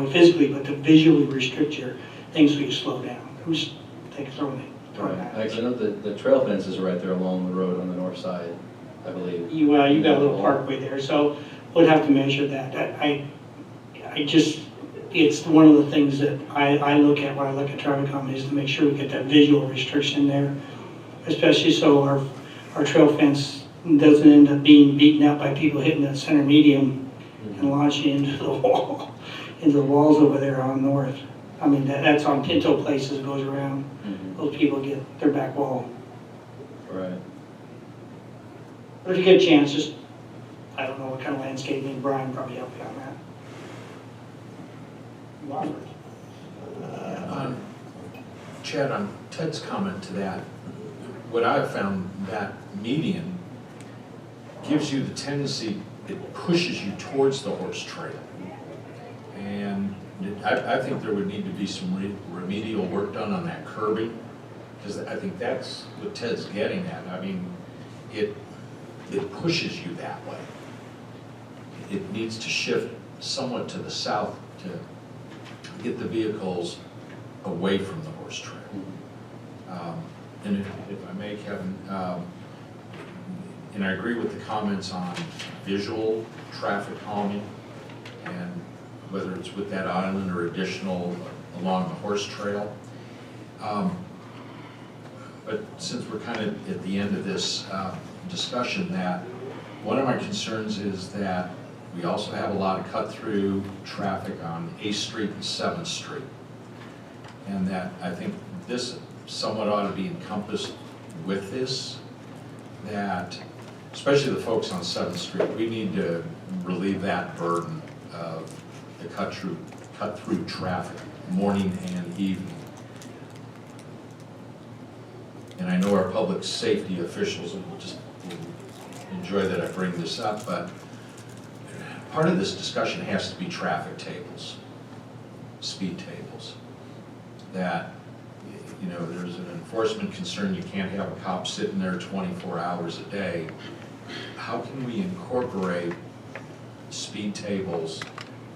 physically, but to visually restrict your things so you slow down. Who's throwing Right. that? Actually, I know the trail fences are right there along the road on the north side, I believe. You got a little parkway there, so we'd have to measure that. I just, it's one of the things that I look at when I look at traffic calming is to make sure we get that visual restriction there, especially so our trail fence doesn't end up being beaten up by people hitting that center medium and launching into the wall, into the walls over there on north. I mean, that's on Pinto Place as it goes around. Those people get their back wall. Right. But if you get a chance, just, I don't know what kind of landscaping, Brian probably help you on that. Chad, on Ted's comment to that, what I've found, that median gives you the tendency, it pushes you towards the horse trail. And I think there would need to be some remedial work done on that curbing, because I think that's what Ted's getting at. I mean, it pushes you that way. It needs to shift somewhat to the south to get the vehicles away from the horse trail. And if I may, Kevin, and I agree with the comments on visual traffic calming, and whether it's with that island or additional along the horse trail. But since we're kind of at the end of this discussion, that one of my concerns is that we also have a lot of cut-through traffic on 8th Street and 7th Street. And that I think this somewhat ought to be encompassed with this, that especially the folks on 7th Street, we need to relieve that burden of the cut-through traffic, morning and evening. And I know our public safety officials will enjoy that I bring this up, but part of this discussion has to be traffic tables, speed tables. That, you know, there's an enforcement concern, you can't have a cop sitting there 24 hours a day. How can we incorporate speed tables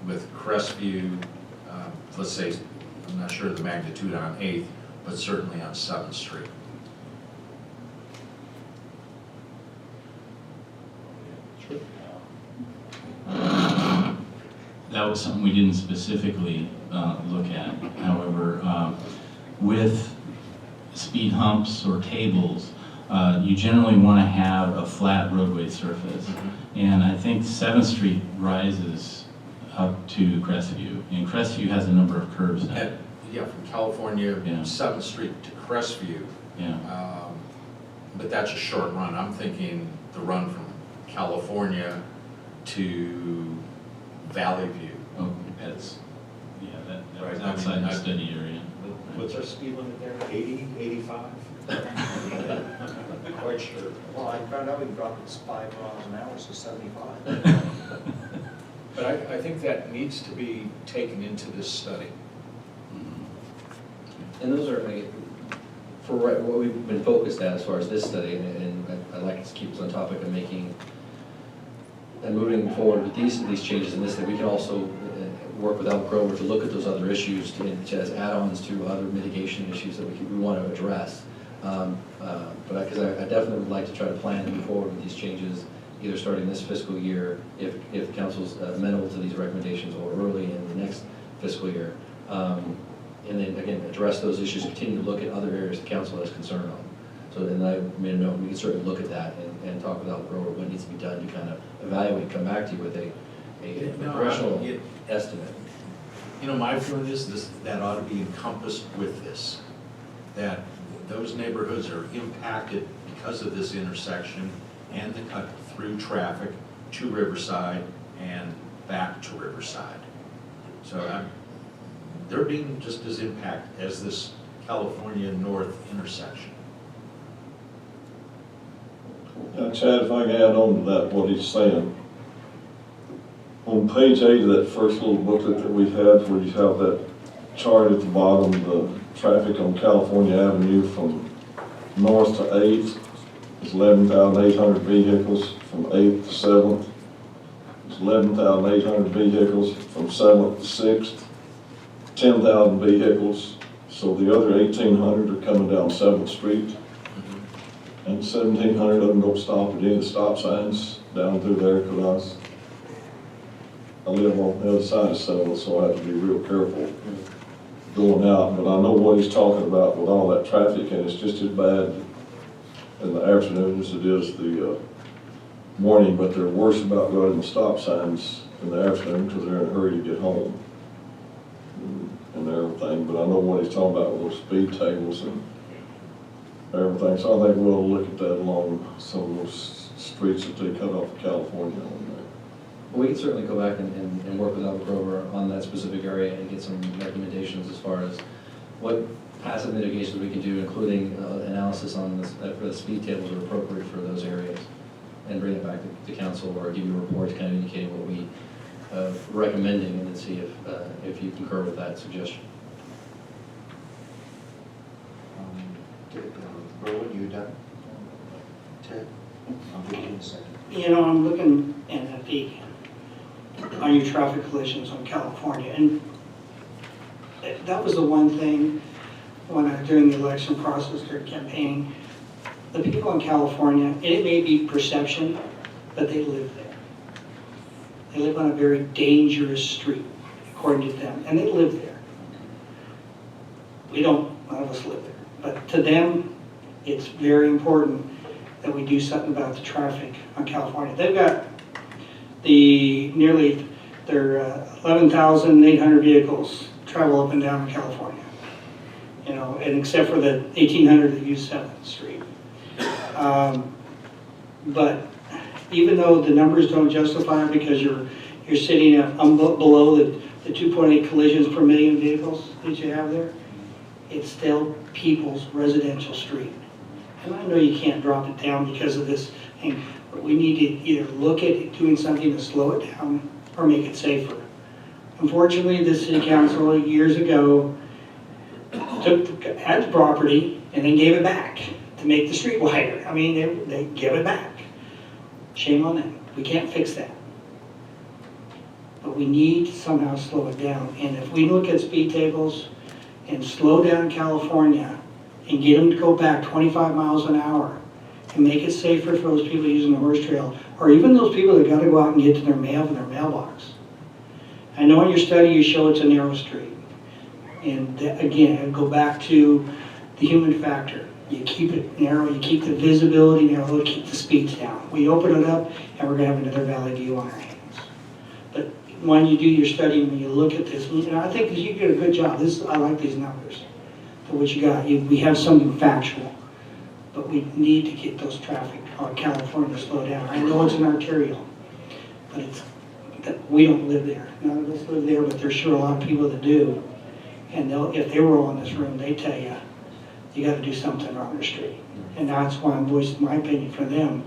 with Crestview, let's say, I'm not sure of the magnitude on 8th, but certainly on 7th Street? That was something we didn't specifically look at. However, with speed humps or tables, you generally want to have a flat roadway surface. And I think 7th Street rises up to Crestview, and Crestview has a number of curves now. Yeah, from California, Yeah. 7th Street to Crestview. Yeah. But that's a short run. I'm thinking the run from California to Valley View. Oh, that's, yeah, that Right, was I mean, outside the study area. What's our speed limit there? 80, 85? Not quite sure. Well, I found out we dropped it 5 miles an hour, so 75. But I think that needs to be taken into this study. And those are, for what we've been focused at as far as this study, and I'd like to keep us on topic of making, and moving forward with these changes in this, that we can also work with Elk Grover to look at those other issues as add-ons to other mitigation issues that we want to address. But because I definitely would like to try to plan and move forward with these changes, either starting this fiscal year, if council's amenable to these recommendations, or early in the next fiscal year. And then again, address those issues, continue to look at other areas the council has concern on. So then I made a note, we can certainly look at that and talk with Elk Grover what needs to be done to kind of evaluate, come back to you with a congressional estimate. You know, my feeling is that ought to be encompassed with this, that those neighborhoods are impacted because of this intersection and the cut-through traffic to Riverside and back to Riverside. So they're being just as impacted as this California North intersection. Chad, if I can add on to that, what he's saying. On page 8 of that first little booklet that we had, where you have that chart at the bottom, the traffic on California Avenue from north to 8th is 11,800 vehicles, from 8th to 7th. It's 11,800 vehicles from 7th to 6th. 10,000 vehicles, so the other 1,800 are coming down 7th Street. And 1,700 of them don't stop at any of the stop signs down through there, because I live on the other side of 7th, so I have to be real careful going out. But I know what he's talking about with all that traffic, and it's just as bad in the afternoon as it is the morning, but they're worse about running the stop signs in the afternoon because they're in a hurry to get home and everything. But I know what he's talking about with those speed tables and everything, so I think we'll look at that along some of those streets that they cut off of California on there. Well, we can certainly go back and work with Albert Grover on that specific area and get some recommendations as far as what passive mitigations we can do, including analysis on this, for the speed tables are appropriate for those areas, and bring it back to council or give you a report kind of indicating what we recommending, and then see if you concur with that suggestion. Berlin, you done? Ted? I'll give you a second. You know, I'm looking at the, on your traffic collisions on California, and that was the one thing when I, during the election process, during campaigning, the people in California, and it may be perception, but they live there. They live on a very dangerous street, according to them, and they live there. We don't, none of us live there, but to them, it's very important that we do something about the traffic on California. They've got the nearly, their 11,800 vehicles travel up and down in California. You know, and except for the 1,800 that use 7th Street. But even though the numbers don't justify it because you're sitting below the 2.8 collisions per million vehicles that you have there, it's still people's residential street. And I know you can't drop it down because of this thing, but we need to either look at doing something to slow it down or make it safer. Unfortunately, the city council years ago had the property and then gave it back to make the street wider. I mean, they give it back. Shame on them. We can't fix that. But we need to somehow slow it down. And if we look at speed tables and slow down California and get them to go back 25 miles an hour and make it safer for those people using the horse trail, or even those people that got to go out and get to their mail in their mailbox. I know in your study you show it's a narrow street. And again, I go back to the human factor. You keep it narrow, you keep the visibility narrow, you keep the speeds down. We open it up and we're going to have another valley view on our hands. But when you do your study, when you look at this, and I think you did a good job. I like these numbers. For what you got, we have something factual, but we need to get those traffic on California to slow down. I know it's an arterial, but we don't live there. None of us live there, but there's sure a lot of people that do. And if they were all in this room, they tell you, you got to do something on the street. And that's why I'm voicing my opinion for them,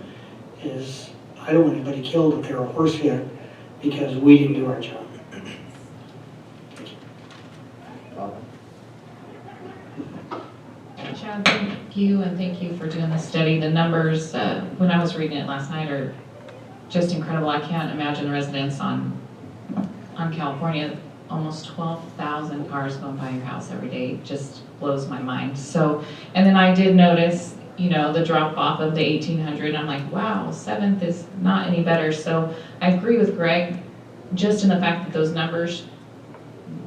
is I don't want anybody killed if they're a horse hit because we didn't do our job. Chad, thank you, and thank you for doing this study. The numbers, when I was reading it last night, are just incredible. I can't imagine the residents on California. Almost 12,000 cars going by your house every day. It just blows my mind. So, and then I did notice, you know, the drop off of the 1,800. I'm like, wow, 7th is not any better. So I agree with Greg, just in the fact that those numbers,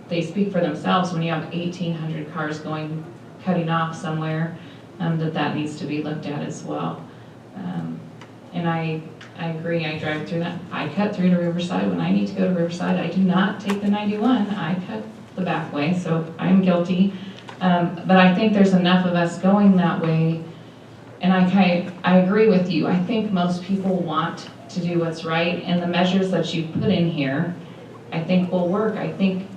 they speak for themselves. When you have 1,800 cars cutting off somewhere, that needs to be looked at as well. And I agree, I drive through that. I cut through to Riverside when I need to go to Riverside. I do not take the 91, I cut the back way, so I'm guilty. But I think there's enough of us going that way, and I agree with you. I think most people want to do what's right, and the measures that you put in here, I think will work. I think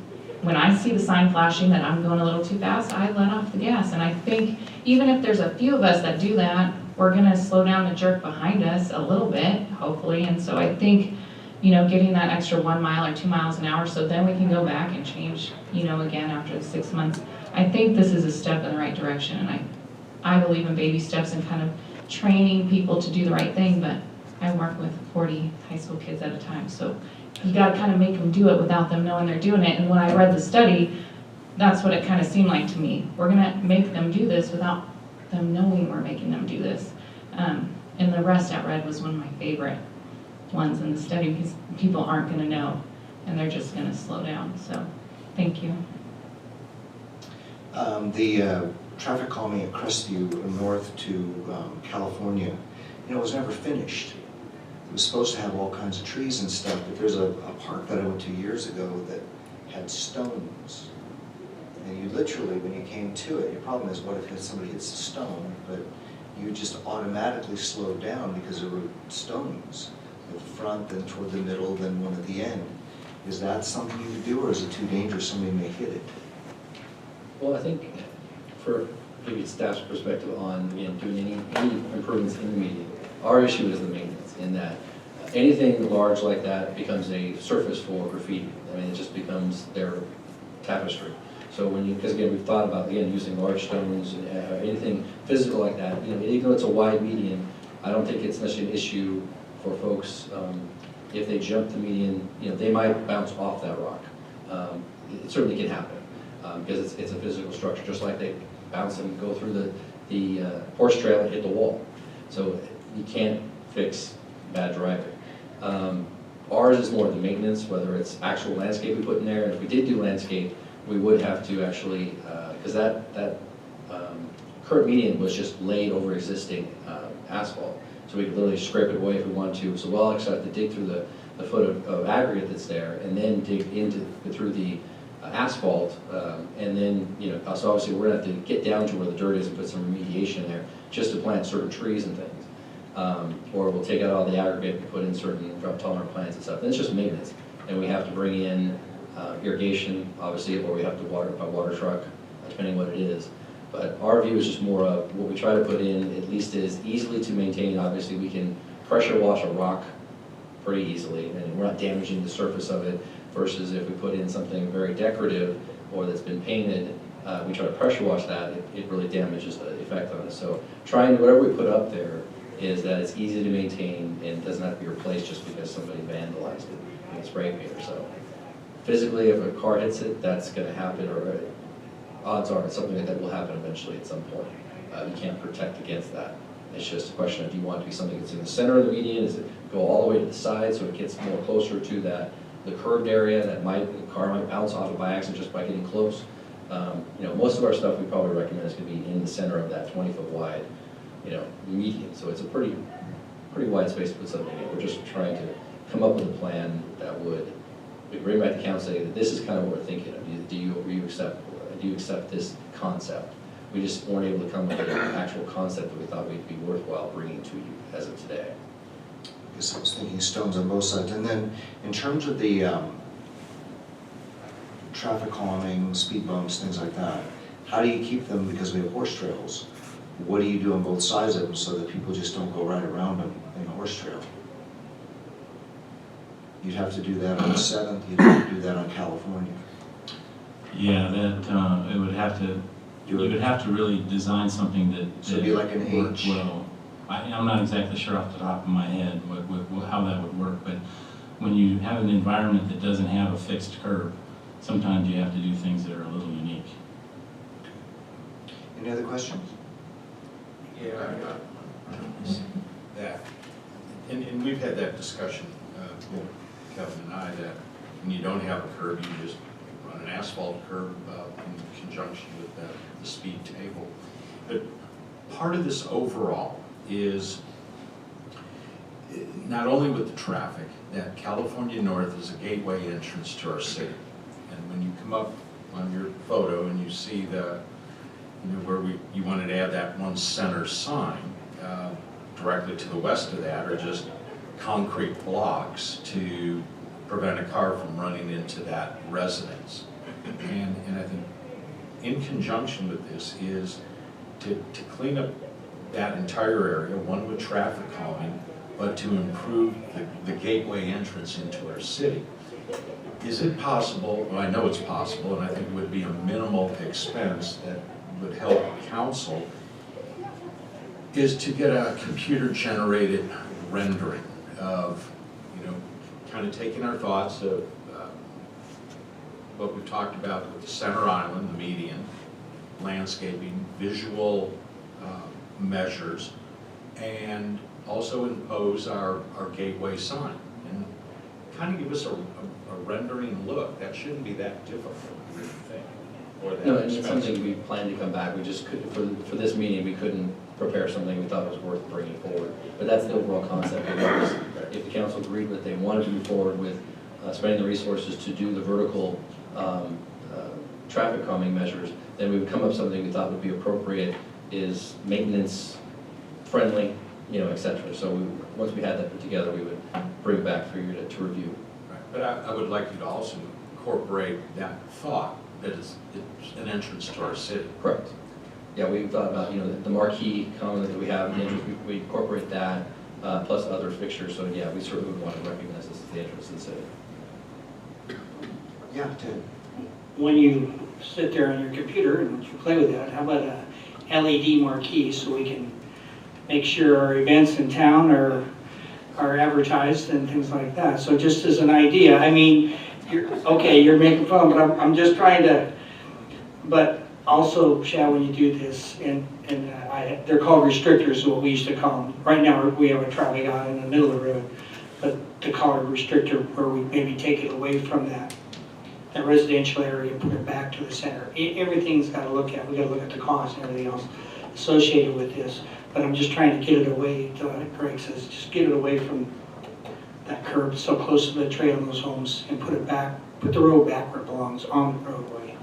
when I see the sign flashing that I'm going a little too fast, I let off the gas. And I think even if there's a few of us that do that, we're gonna slow down the jerk behind us a little bit, hopefully. And so I think, you know, getting that extra 1 mile or 2 miles an hour, so then we can go back and change, you know, again after the 6 months. I think this is a step in the right direction, and I believe in baby steps and kind of training people to do the right thing, but I work with 40 high school kids at a time, so you gotta kind of make them do it without them knowing they're doing it. And when I read the study, that's what it kind of seemed like to me. We're gonna make them do this without them knowing we're making them do this. And the rest at Red was one of my favorite ones in the study because people aren't gonna know and they're just gonna slow down, so, thank you. The traffic calming at Crestview north to California, you know, was never finished. It was supposed to have all kinds of trees and stuff, but there's a park that I went to years ago that had stones. And you literally, when you came to it, your problem is what if somebody hits a stone, but you just automatically slowed down because there were stones at the front, then toward the middle, then one at the end. Is that something you could do, or is it too dangerous, somebody may hit it? Well, I think for maybe staff's perspective on, again, doing any improvements in the median, our issue is the maintenance, in that anything large like that becomes a surface for graffiti. I mean, it just becomes their tapestry. So when you, because again, we've thought about, again, using large stones, anything physical like that, you know, even though it's a wide median, I don't think it's necessarily an issue for folks. If they jump the median, you know, they might bounce off that rock. It certainly can happen, because it's a physical structure, just like they bounce and go through the horse trail and hit the wall. So you can't fix bad driving. Ours is more the maintenance, whether it's actual landscape we put in there. And if we did do landscape, we would have to actually, because that current median was just laid over existing asphalt. So we could literally scrape it away if we wanted to. So we'll actually have to dig through the foot of aggregate that's there and then dig through the asphalt. And then, you know, so obviously we're gonna have to get down to where the dirt is and put some remediation there just to plant certain trees and things. Or we'll take out all the aggregate and put in certain drought tolerant plants and stuff. And it's just maintenance. And we have to bring in irrigation, obviously, or we have to water by water truck, depending what it is. But our view is just more of what we try to put in, at least is easily to maintain. Obviously, we can pressure wash a rock pretty easily, and we're not damaging the surface of it, versus if we put in something very decorative or that's been painted, we try to pressure wash that, it really damages the effect on it. So trying, whatever we put up there, is that it's easy to maintain and doesn't have to be replaced just because somebody vandalized it with spray paint or so. Physically, if a car hits it, that's going to happen, or odds are something like that will happen eventually at some point. You can't protect against that. It's just a question of, do you want it to be something that's in the center of the median? Does it go all the way to the side so it gets more closer to the curved area that the car might bounce off of by accident just by getting close? You know, most of our stuff we probably recommend is going to be in the center of that 20-foot wide, you know, median. So it's a pretty wide space to put something in. We're just trying to come up with a plan that would bring back to council, say that this is kind of what we're thinking of. Do you accept this concept? We just weren't able to come up with an actual concept that we thought would be worthwhile bringing to you as of today. I guess I was thinking stones on both sides. And then in terms of the traffic calming, speed bumps, things like that, how do you keep them, because we have horse trails, what do you do on both sides of them so that people just don't go right around them in the horse trail? You'd have to do that on 7th, you'd have to do that on California. Yeah, that, it would have to, you would have to really design something that. So it'd be like an worked H. well. I'm not exactly sure off the top of my head how that would work, but when you have an environment that doesn't have a fixed curb, sometimes you have to do things that are a little unique. Any other questions? Yeah, that, and we've had that discussion, Kevin and I, that when you don't have a curb, you just run an asphalt curb in conjunction with the speed table. But part of this overall is not only with the traffic, that California North is a gateway entrance to our city. And when you come up on your photo and you see where you wanted to add that one center sign, directly to the west of that are just concrete blocks to prevent a car from running into that residence. And I think in conjunction with this is to clean up that entire area, one with traffic calming, but to improve the gateway entrance into our city. Is it possible, well, I know it's possible, and I think it would be a minimal expense that would help council, is to get a computer-generated rendering of, kind of taking our thoughts of what we talked about with the center island, the median, landscaping, visual measures, and also impose our gateway sign. And kind of give us a rendering look. That shouldn't be that difficult, I really think, or that No, and it's expensive. something we plan to come back, we just couldn't, for this meeting, we couldn't prepare something we thought was worth bringing forward. But that's the overall concept of this. If the council agreed with, they wanted to move forward with spending the resources to do the vertical traffic calming measures, then we would come up with something we thought would be appropriate, is maintenance friendly, you know, et cetera. So once we had that put together, we would bring it back for you to review. Right. But I would like you to also incorporate that thought that it's an entrance to our city. Correct. Yeah, we thought about, you know, the marquee comment that we have, in the entrance, we incorporate that, plus other fixtures. So yeah, we certainly would want to recognize this as the entrance to the city. Yeah, Ted. When you sit there on your computer and you play with that, how about a LED marquee so we can make sure our events in town are advertised and things like that. So just as an idea, I mean, you're making fun, but I'm just trying to, but also, Chad, when you do this, and they're called restrictors is what we used to call them. Right now, we have a traffic eye in the middle of the road, but to call it a restrictor where we maybe take it away from that residential area and put it back to the center. Everything's got to look at, we got to look at the cost and everything else associated with this. But I'm just trying to get it away, like Greg says, just get it away from that curb so close to the trail in those homes and put it back, put the road back where it belongs, on the roadway.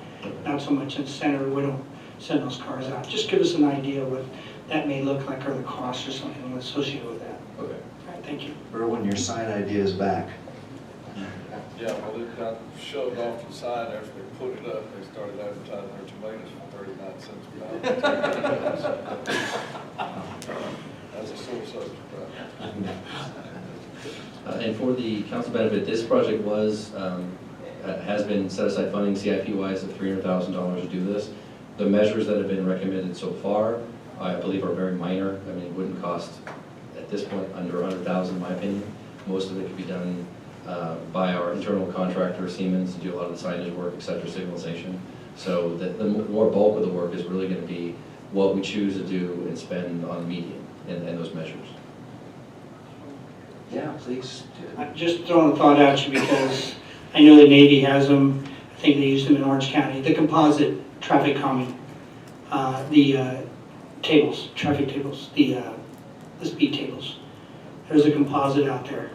Not so much in the center, we don't send those cars out. Just give us an idea what that may look like or the cost or something associated with that. Okay. All right, thank you. Erwin, your sign idea is back. Yeah, well, it got shoved off to the side after they put it up. They started advertising their tomatoes for 39 cents a pound. That's a sore subject, right? And for the council benefit, this project was, has been set aside funding CIP-wise of $300,000 to do this. The measures that have been recommended so far, I believe, are very minor. I mean, it wouldn't cost, at this point, under $100,000 in my opinion. Most of it could be done by our internal contractor, Siemens, to do a lot of the signage work, et cetera, signalization. So the more bulk of the work is really going to be what we choose to do and spend on the median and those measures. Yeah, please. I'm just throwing a thought at you because I know the Navy has them. I think they use them in Orange County. The composite traffic calming, the tables, traffic tables, the speed tables. There's a composite out there.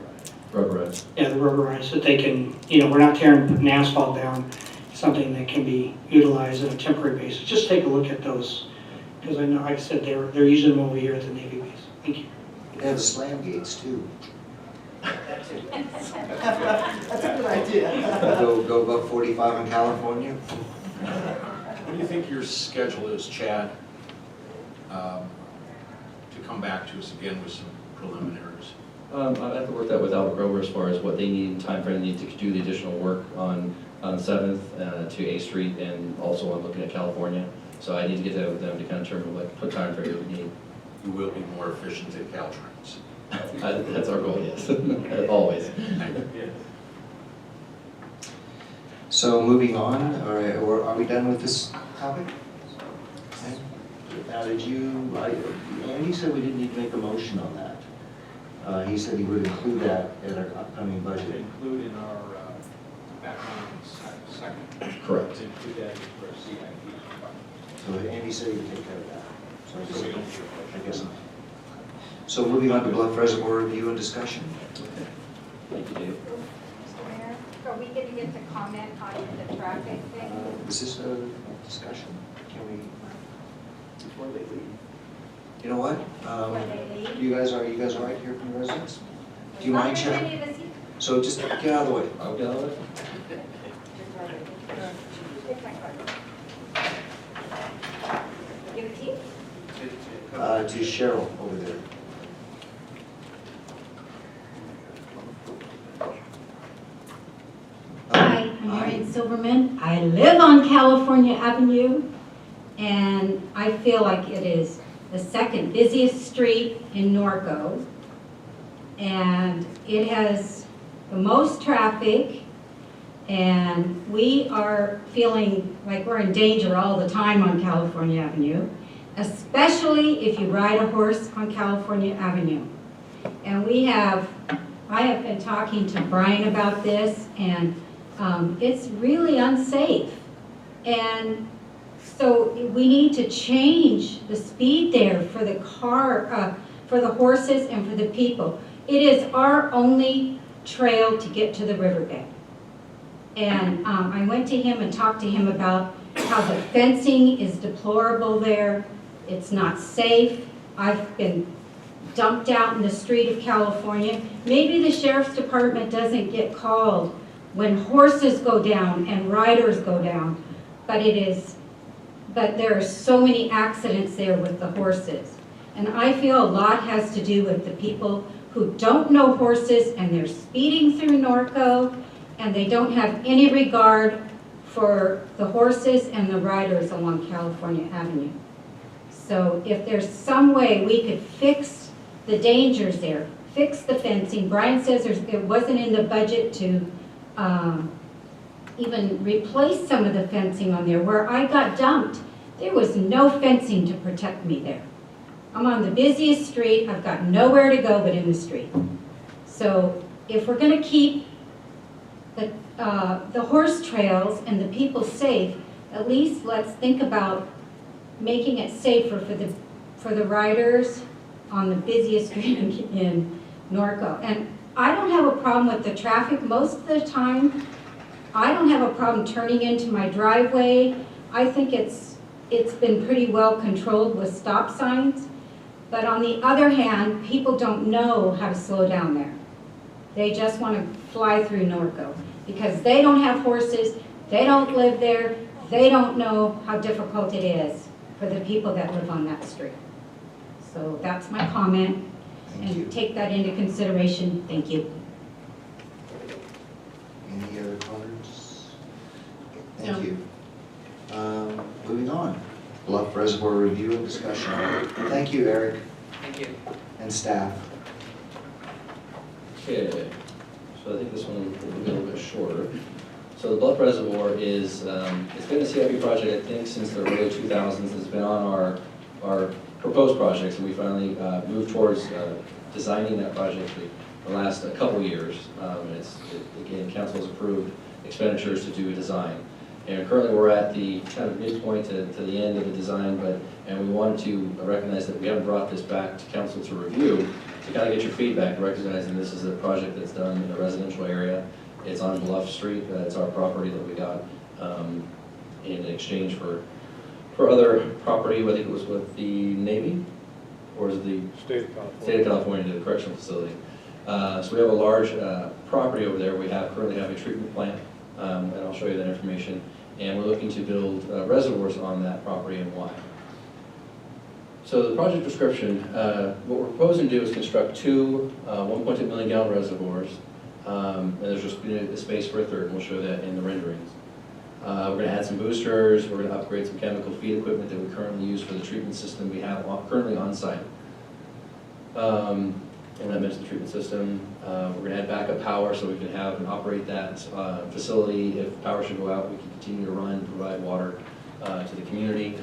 Rubberized. Yeah, the rubberized, so they can, you know, we're not putting asphalt down, something that can be utilized on a temporary basis. Just take a look at those, because I know, like I said, they're using them over here at the Navy base. Thank you. They have the slam gates too. That's a good idea. Go above 45 in California. What do you think your schedule is, Chad, to come back to us again with some preliminaries? I'd have to work that with Albert Grover as far as what they need in time frame, need to do the additional work on 7th to 8th Street and also on looking at California. So I need to get that with them to kind of determine what time frame we need. You will be more efficient than Caltrans. That's our goal, yes, always. So moving on, or are we done with this topic? Okay. Now, Andy said we didn't need to make a motion on that. He said he would include that in our upcoming budget. Include in our background second. Correct. Include that for CIP. So Andy said he would take care of that. So I guess not. So moving on to Bluff Reservoir review and discussion. Thank you, Dave. Mr. Mayor, are we going to get to comment on the traffic thing? Is this a discussion? Can we, before they leave? You know what? Before they leave? You guys all right here from the residents? Do you mind, Not very Chad? many of us here. So just get out of the way. I'll get on it. Take my card. Give it to you? To Cheryl over there. Hi, I'm Marion Silverman. I live on California Avenue, and I feel like it is the second busiest street in Norco. And it has the most traffic, And we are feeling like we're in danger all the time on California Avenue, especially if you ride a horse on California Avenue. And I have been talking to Brian about this, and it's really unsafe. And so we need to change the speed there for the for the horses and for the people. It is our only trail to get to the riverbed. And I went to him and talked to him about how the fencing is deplorable there. It's not safe. I've been dumped out in the street of California. Maybe the sheriff's department doesn't get called when horses go down and riders go down, but there are so many accidents there with the horses. And I feel a lot has to do with the people who don't know horses and they're speeding through Norco and they don't have any regard for the horses and the riders along California Avenue. So if there's some way we could fix the dangers there, fix the fencing. Brian says it wasn't in the budget to even replace some of the fencing on there. Where I got dumped, there was no fencing to protect me there. I'm on the busiest street. I've got nowhere to go but in the street. So if we're going to keep the horse trails and the people safe, at least let's think about making it safer for the riders on the busiest street in Norco. And I don't have a problem with the traffic most of the time. I don't have a problem turning into my driveway. I think it's been pretty well controlled with stop signs. But on the other hand, people don't know how to slow down there. They just want to fly through Norco because they don't have horses, they don't live there, they don't know how difficult it is for the people that live on that street. So that's my comment. Thank you. And take that into consideration. Thank you. Any other comments? No. Thank you. Moving on. Bluff Reservoir Review and Discussion. Thank you, Eric. Thank you. And staff. Okay, so I think this one will be a little bit shorter. So the Bluff Reservoir is, it's been a CIP project, I think, since the early 2000s. It's been on our proposed projects, and we finally moved towards designing that project the last couple years. Again, council has approved expenditures to do a design. And currently we're at the kind of midpoint to the end of the design, and we wanted to recognize that we haven't brought this back to council to review, to kind of get your feedback, recognizing this is a project that's done in a residential area. It's on Bluff Street. It's our property that we got in exchange for other property. I think it was with the Navy, or is it the State of California. State of California, the correctional facility. So we have a large property over there. We currently have a treatment plant, and I'll show you that information. And we're looking to build reservoirs on that property and why. So the project description, what we're proposing to do is construct two 1.2 million gallon reservoirs. And there's just a space for a third, and we'll show that in the renderings. We're going to add some boosters. We're going to upgrade some chemical feed equipment that we currently use for the treatment system we have currently on site. And I mentioned the treatment system. We're going to add backup power so we can have and operate that facility. If power should go out, we can continue to run and provide water to the community.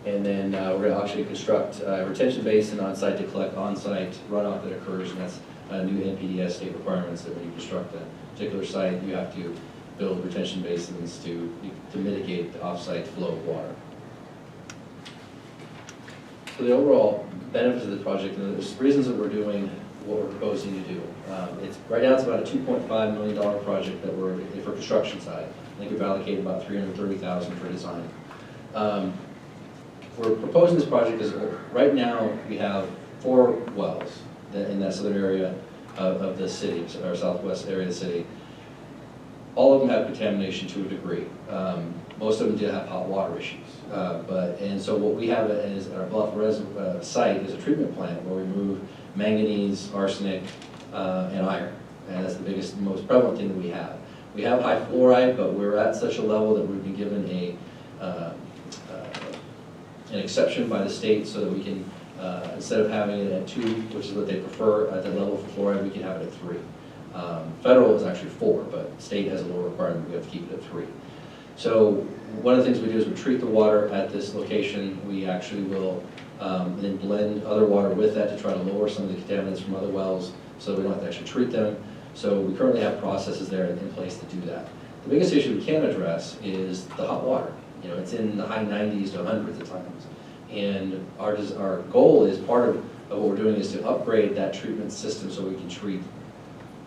And then we're going to actually construct a retention basin on site to collect on-site runoff that occurs, and that's new NPDES state requirements that when you construct a particular site, you have to build retention basins to mitigate the off-site flow of water. So the overall benefits of the project, and there's reasons that we're doing what we're proposing to do. Right now it's about a $2.5 million project that we're, for construction side. I think we've allocated about $330,000 for design. We're proposing this project because right now we have 4 wells in that southern area of the city, or southwest area of the city. All of them have contamination to a degree. Most of them do have hot water issues. And so what we have is our Bluff site is a treatment plant where we remove manganese, arsenic, and iron. And that's the biggest, most prevalent thing that we have. We have high fluoride, but we're at such a level that we've been given an exception by the state so that we can, instead of having it at 2, which is what they prefer at that level for fluoride, we can have it at 3. Federal is actually 4, but state has a lower requirement, we have to keep it at 3. So one of the things we do is we treat the water at this location. We actually will then blend other water with that to try to lower some of the contaminants from other wells so we don't have to actually treat them. So we currently have processes there in place to do that. The biggest issue we can address is the hot water. You know, it's in the high 90s to hundreds of times. And our goal is part of what we're doing is to upgrade that treatment system so we can treat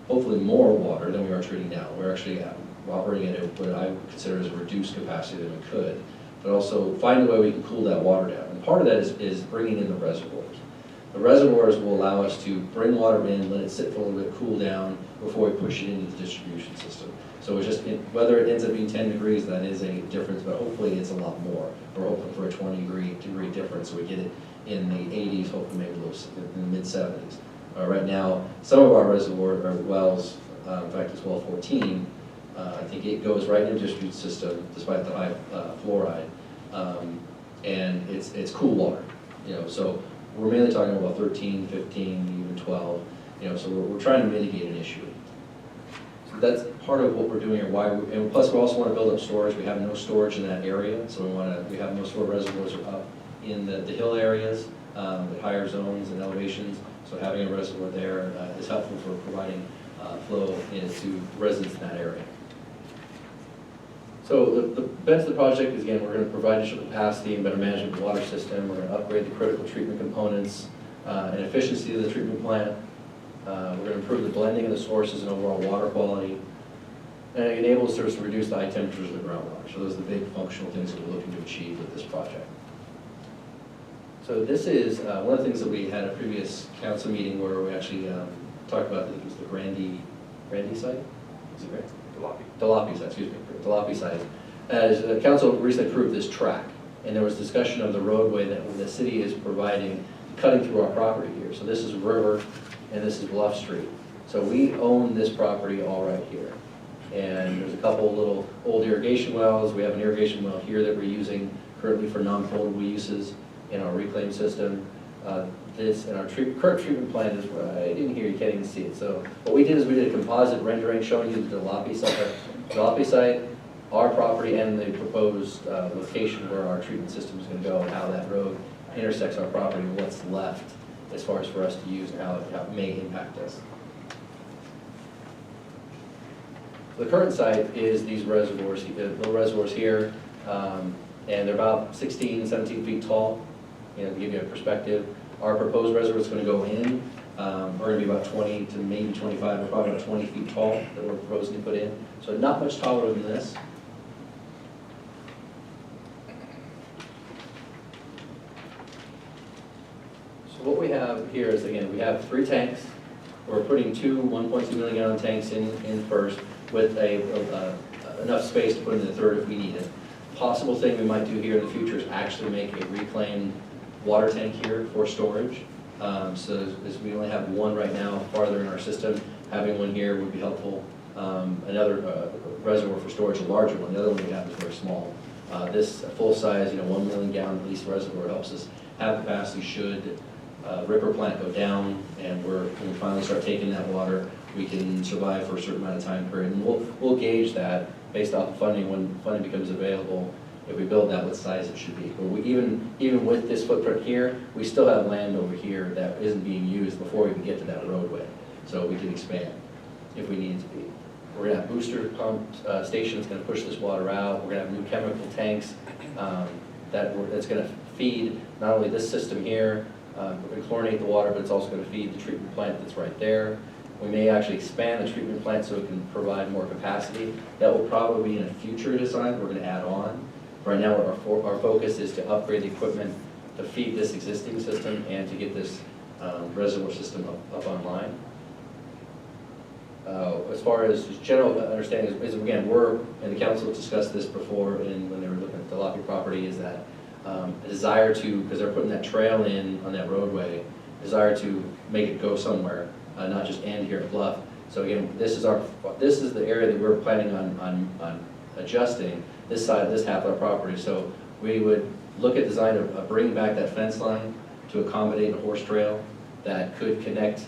hopefully more water than we are treating now. We're actually operating at what I consider as a reduced capacity than we could, but also find a way we can cool that water down. And part of that is bringing in the reservoirs. The reservoirs will allow us to bring water in, let it sit for a little bit, cool down before we push it into the distribution system. So it's just, whether it ends up being 10 degrees, that is a difference, but hopefully it's a lot more. We're hoping for a 20 degree difference, so we get it in the 80s, hopefully maybe a little in the mid 70s. Right now, some of our reservoir or wells, in fact it's well 14, I think it goes right into the distribution system despite the high fluoride, and it's cool water. You know, so we're mainly talking about 13, 15, even 12. You know, so we're trying to mitigate an issue. So that's part of what we're doing here. And plus we also want to build up storage. We have no storage in that area, so we have most of our reservoirs are up in the hill areas, at higher zones and elevations. So having a reservoir there is helpful for providing flow into residents in that area. So the benefit of the project is, again, we're going to provide additional capacity and better management of the water system. We're going to upgrade the critical treatment components and efficiency of the treatment plant. We're going to improve the blending of the sources and overall water quality. And it enables us to reduce the high temperatures of the groundwater. So those are the big functional things that we're looking to achieve with this project. So this is one of the things that we had a previous council meeting where we actually talked about, I think it was the Grandy site? Is it Grandy? Delapi site, excuse me, Delapi site. As the council recently approved this track, and there was discussion of the roadway that the city is providing, cutting through our property here. So this is River, and this is Bluff Street. So we own this property all right here. And there's a couple little old irrigation wells. We have an irrigation well here that we're using currently for non-potable uses in our reclaim system. This and our current treatment plant is where I didn't hear you, can't even see it. So what we did is we did a composite rendering showing you the Delapi site, our property, and the proposed location where our treatment system is going to go, and how that road intersects our property, and what's left as far as for us to use and how it may impact us. The current site is these reservoirs, the little reservoirs here, and they're about 16, 17 feet tall. You know, to give you a perspective, our proposed reservoir is going to go in. We're going to be about 20 to maybe 25, we're probably about 20 feet tall that we're proposing to put in. So not much taller than this. So what we have here is, again, we have 3 tanks. We're putting 2 1.2 million gallon tanks in first with enough space to put in the third if we need it. Possible thing we might do here in the future is actually make a reclaimed water tank here for storage. So as we only have one right now farther in our system, having one here would be helpful. Another reservoir for storage, a larger one. The other one we have is very small. This full-size, 1 million gallon at least reservoir helps us have capacity should Ripper plant go down, and when we finally start taking that water, we can survive for a certain amount of time period. And we'll gauge that based off of funding when funding becomes available. If we build that, what size it should be. But even with this footprint here, we still have land over here that isn't being used before we even get to that roadway. So we can expand if we need to be. We're gonna have booster pump stations gonna push this water out. We're gonna have new chemical tanks that's gonna feed not only this system here, we're gonna chlorinate the water, but it's also gonna feed the treatment plant that's right there. We may actually expand the treatment plant so it can provide more capacity. That will probably be in a future design we're gonna add on. Right now, our focus is to upgrade the equipment to feed this existing system and to get this reservoir system up online. As far as just general understanding is again, and the council discussed this before when they were looking at the Delapi property, is that a desire to, because they're putting that trail in on that roadway, desire to make it go somewhere, not just end here at Bluff. So again, this is the area that we're planning on adjusting, this half of our property. So we would look at design of bringing back that fence line to accommodate a horse trail that could connect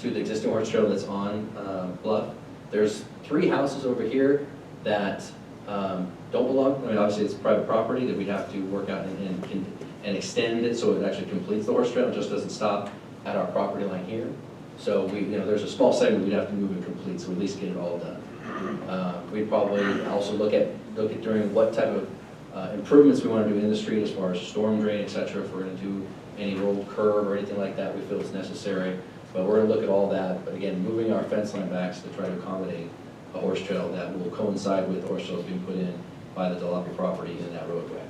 to the existing horse trail that's on Bluff. There's 3 houses over here that don't belong, I mean, obviously it's private property that we'd have to work out and extend it so it actually completes the horse trail, it just doesn't stop at our property line here. So there's a small segment we'd have to move and complete, so at least get it all done. We'd probably also look at during what type of improvements we want to do in the street as far as storm drain, et cetera, if we're going to do any roll curb or anything like that we feel is necessary. But we're going to look at all that, but again, moving our fence line backs to try to accommodate a horse trail that will coincide with horse trails being put in by the Delapi property in that roadway.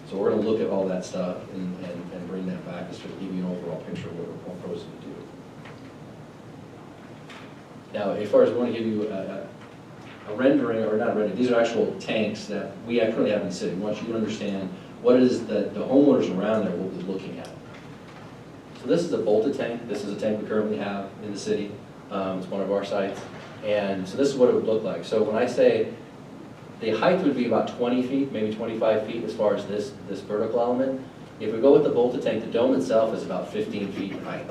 So we're going to look at all that stuff and bring that back just to give you an overall picture of what we're proposing to do. Now, as far as we want to give you a rendering, or not a rendering, these are actual tanks that we currently have in the city. We want you to understand what it is that the homeowners around there will be looking at. So this is a bolted tank. This is a tank we currently have in the city. It's one of our sites. And so this is what it would look like. So when I say the height would be about 20 feet, maybe 25 feet as far as this vertical element. If we go with the bolted tank, the dome itself is about 15 feet in height.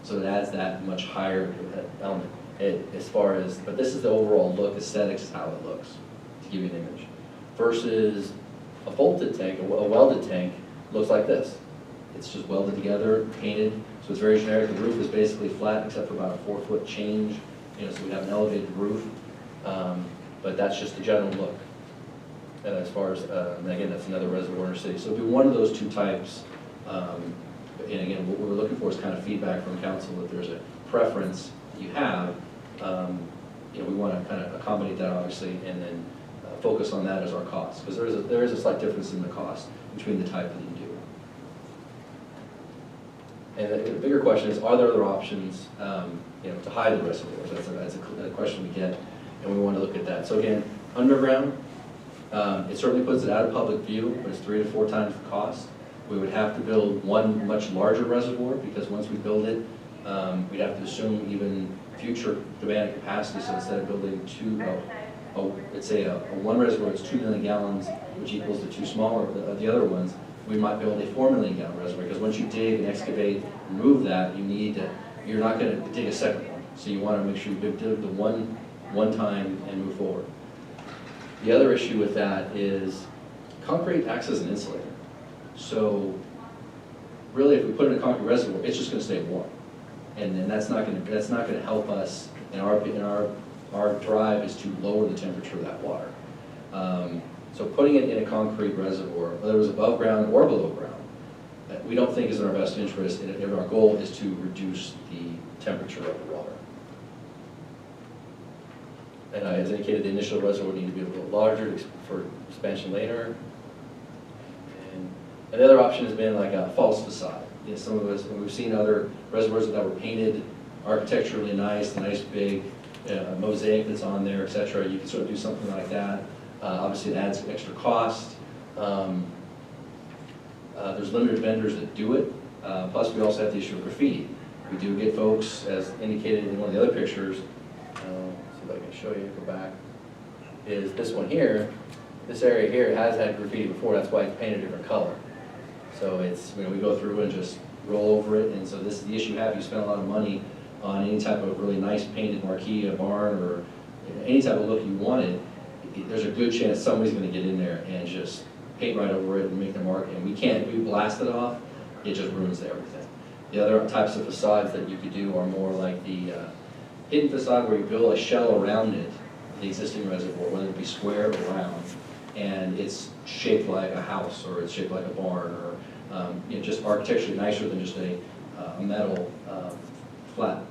So it adds that much higher element. But this is the overall look, aesthetics is how it looks, to give you an image. Versus a bolted tank, a welded tank, looks like this. It's just welded together, painted, so it's very generic. The roof is basically flat except for about a 4-foot change, so we have an elevated roof. But that's just the general look. And as far as, and again, that's another reservoir in our city. So it'd be one of those 2 types. And again, what we're looking for is kind of feedback from council if there's a preference you have. We want to kind of accommodate that obviously, and then focus on that as our cost, because there is a slight difference in the cost between the type that you do. And the bigger question is, are there other options, to hide the reservoirs? That's a question we get, and we want to look at that. So again, underground, it certainly puts it out of public view, but it's 3 to 4 times the cost. We would have to build one much larger reservoir, because once we build it, we'd have to assume even future demand capacity. So instead of building let's say a 1 reservoir, it's 2 million gallons, which equals the 2 smaller, the other ones, we might build a 4 million gallon reservoir, because once you dig and excavate and remove that, you're not going to dig a second one. So you want to make sure you dig the one time and move forward. The other issue with that is concrete acts as an insulator. So really, if we put in a concrete reservoir, it's just going to stay warm, and then that's not going to help us. And our drive is to lower the temperature of that water. So putting it in a concrete reservoir, whether it was above ground or below ground, we don't think is in our best interest. And our goal is to reduce the temperature of the water. And as indicated, the initial reservoir would need to be a little larger for expansion later. And the other option has been like a false facade. Some of us, we've seen other reservoirs that were painted architecturally nice big mosaic that's on there, etc. You can sort of do something like that. Obviously, it adds extra cost. There's limited vendors that do it. Plus, we also have the issue of graffiti. We do get folks, as indicated in one of the other pictures, see if I can show you, go back, is this one here. This area here has had graffiti before, that's why it's painted a different color. So it's, we go through and just roll over it, and so this is the issue you have. You spend a lot of money on any type of really nice painted marquee, a barn, or any type of look you wanted. There's a good chance somebody's going to get in there and just paint right over it and make the mark, and if we blast it off, it just ruins everything. The other types of facades that you could do are more like the hidden facade, where you build a shell around it, the existing reservoir, whether it be square or round, and it's shaped like a house, or it's shaped like a barn, or just architecturally nicer than just a metal flat